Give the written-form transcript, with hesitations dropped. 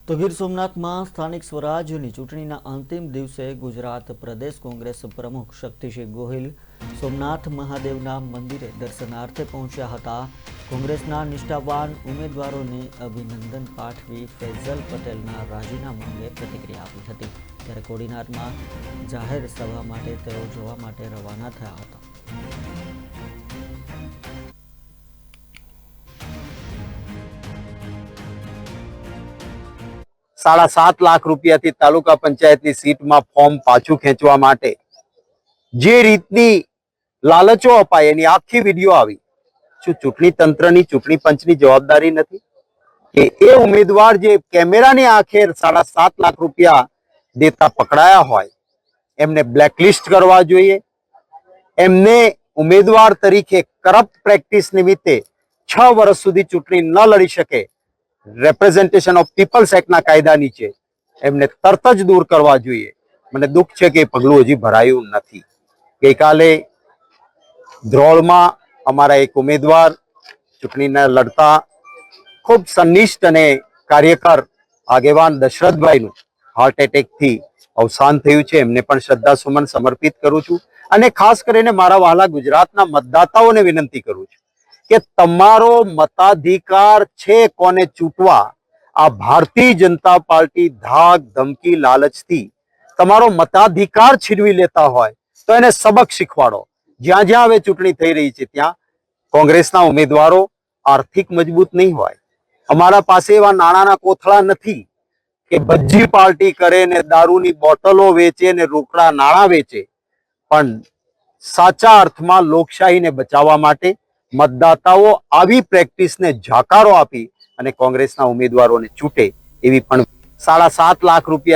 તો ગીર સોમનાથમાં સ્થાનિક સ્વરાજ્યની ચૂંટણીના અંતિમ દિવસે ગુજરાત પ્રદેશ કોંગ્રેસ પ્રમુખ શક્તિસિંહ ગોહિલ સોમનાથ મહાદેવના મંદિરે દર્શનાર્થે પહોંચ્યા હતા. કોંગ્રેસના નિષ્ઠાવાન ઉમેદવારોને અભિનંદન પાઠવી ફૈઝલ પટેલના રાજીનામા અંગે પ્રતિક્રિયા આપી હતી. ત્યારે કોડીનારમાં જાહેર સભા માટે તેઓ જવા માટે રવાના થયા હતા. ₹7.5 લાખ રૂપિયાથી તાલુકા પંચાયતની સીટમાં ફોર્મ પાછું ખેંચવા માટે જે રીતની લાલચો અપાય એની આખી વિડીયો આવી. શું ચૂંટણી તંત્રની ચૂંટણી પંચની જવાબદારી નથી કે એ ઉમેદવાર જે કેમેરાની આંખે ₹7.5 લાખ રૂપિયા દેતા પકડાયા હોય એમને બ્લેકલિસ્ટ કરવા જોઈએ. એમને ઉમેદવાર તરીકે કરપ્ટ પ્રેક્ટિસ નિમિત્તે 6 વર્ષ સુધી ચૂંટણી ન લડી શકે રેપ્રેઝન્ટેશન ઓફ પીપલ્સ એક્ટના કાયદા નીચે એમને તરત જ દૂર કરવા જોઈએ. મને દુઃખ છે કે પગલું હજી ભરાયું નથી. ગઈકાલે ધ્રોળમાં અમારા એક ઉમેદવાર ચૂંટણીને લડતા ખૂબ સંનિષ્ઠ અને કાર્યકર આગેવાન દશરથભાઈનું હાર્ટ એટેકથી અવસાન થયું છે. એમને પણ શ્રદ્ધાસુમન સમર્પિત કરું છું અને ખાસ કરીને મારા વહાલા ગુજરાતના મતદાતાઓને વિનંતી કરું છું કે તમારો મતાધિકાર છે કોને ચૂંટવા. આ ભારતીય જનતા પાર્ટી ધાક ધમકી લાલચથી તમારો મતાધિકાર છીનવી લેતા હોય તો એને સબક શીખવાડો. જ્યાં જ્યાં હવે ચૂંટણી થઈ રહી છે ત્યાં કોંગ્રેસના ઉમેદવારો આર્થિક મજબૂત નહીં હોય. અમારા પાસે એવા નાણાંના કોથળા નથી કે ભજ્જી પાર્ટી કરે ને દારૂની બોટલો વેચે ને રોકડા નાણાં વેચે. પણ સાચા અર્થમાં લોકશાહીને બચાવવા માટે મતદાતાઓ આવી પ્રેક્ટિસને જાકારો આપી અને કોંગ્રેસના ઉમેદવારોને ચૂંટે એવી પણ ₹7.5 લાખ રૂપિયા